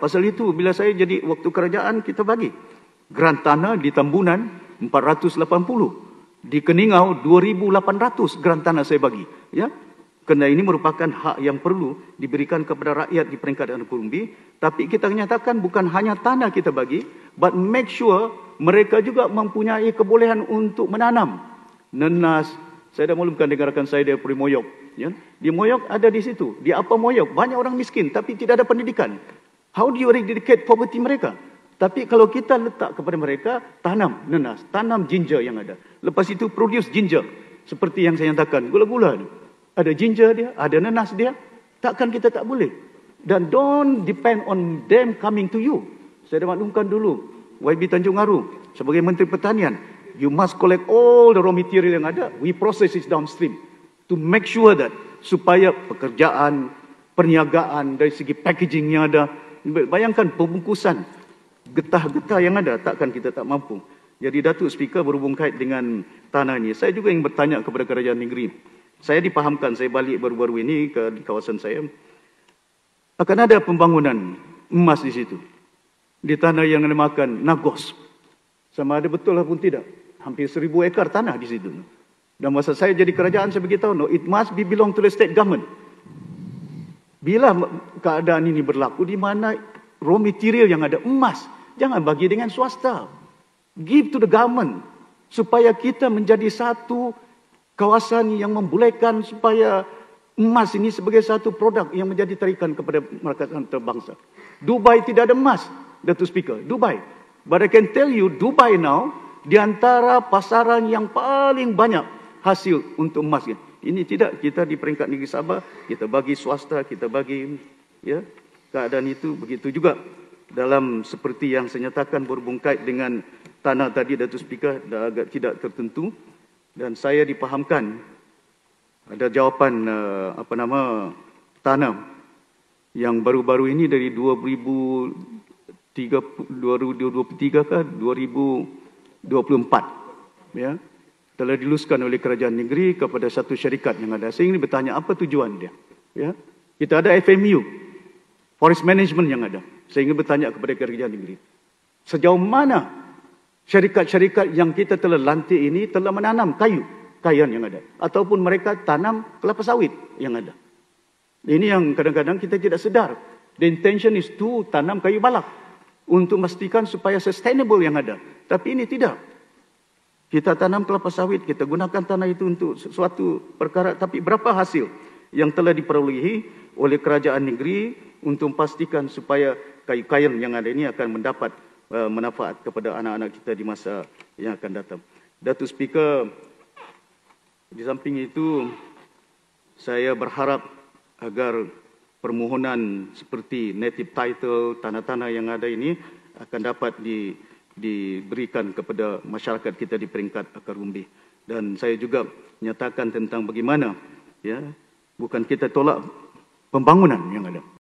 pasal itu bila saya jadi waktu kerajaan kita bagi. Grant tanah di Tambunan 480, di Keningau 2,800 grant tanah saya bagi. Ya, kerana ini merupakan hak yang perlu diberikan kepada rakyat di peringkat Anak Kurumbi. Tapi kita nyatakan bukan hanya tanah kita bagi, but make sure mereka juga mempunyai kebolehan untuk menanam. Nenas, saya dah maklumkan dengarkan saya dari Moyok. Ya? Di Moyok ada di situ. Di apa Moyok? Banyak orang miskin tapi tidak ada pendidikan. How do you eradicate poverty mereka? Tapi kalau kita letak kepada mereka, tanam nenas, tanam ginger yang ada. Lepas itu produce ginger. Seperti yang saya nyatakan, gula-gula tu. Ada ginger dia, ada nenas dia. Takkan kita tak boleh. Dan don't depend on them coming to you. Saya dah maklumkan dulu, YB Tanjung Aru sebagai Menteri Pertanian, you must collect all the raw material yang ada, we process it downstream to make sure that supaya pekerjaan, perniagaan dari segi packaging yang ada. Bayangkan pembungkusan getah-getah yang ada, takkan kita tak mampu. Jadi Datuk Speaker, berhubung kait dengan tanah ini, saya juga ingin bertanya kepada kerajaan negeri. Saya dipahamkan, saya balik baru-baru ini ke kawasan saya, akan ada pembangunan emas di situ. Di tanah yang dinamakan Nagos. Sama ada betul ataupun tidak. Hampir 1,000 ekar tanah di situ. Dan masa saya jadi kerajaan, saya beritahu, no, it must be belong to the state government. Bila keadaan ini berlaku, di mana raw material yang ada emas, jangan bagi dengan swasta. Give to the government. Supaya kita menjadi satu kawasan yang membolehkan supaya emas ini sebagai satu produk yang menjadi tarikan kepada masyarakat antarabangsa. Dubai tidak ada emas, Datuk Speaker. Dubai. But I can tell you, Dubai now, di antara pasaran yang paling banyak hasil untuk emas. Ini tidak, kita di peringkat negeri Sabah, kita bagi swasta, kita bagi, ya, keadaan itu begitu juga dalam seperti yang saya nyatakan berhubung kait dengan tanah tadi, Datuk Speaker, dah agak tidak tertentu. Dan saya dipahamkan ada jawapan tanah yang baru-baru ini dari 2023 ke 2024, ya, telah diluluskan oleh kerajaan negeri kepada satu syarikat yang ada. Saya ingin bertanya apa tujuan dia. Ya, kita ada FMU, Forest Management yang ada. Saya ingin bertanya kepada kerajaan negeri, sejauh mana syarikat-syarikat yang kita telah lantik ini telah menanam kayu-kayuan yang ada, ataupun mereka tanam kelapa sawit yang ada. Ini yang kadang-kadang kita tidak sedar. The intention is to tanam kayu balak untuk memastikan supaya sustainable yang ada. Tapi ini tidak. Kita tanam kelapa sawit, kita gunakan tanah itu untuk sesuatu perkara, tapi berapa hasil yang telah diperolehi oleh kerajaan negeri untuk memastikan supaya kayu-kayu yang ada ini akan mendapat manfaat kepada anak-anak kita di masa yang akan datang. Datuk Speaker, di samping itu, saya berharap agar permohonan seperti native title, tanah-tanah yang ada ini akan dapat diberikan kepada masyarakat kita di peringkat akar umbi. Dan saya juga menyatakan tentang bagaimana, ya, bukan kita tolak pembangunan yang ada.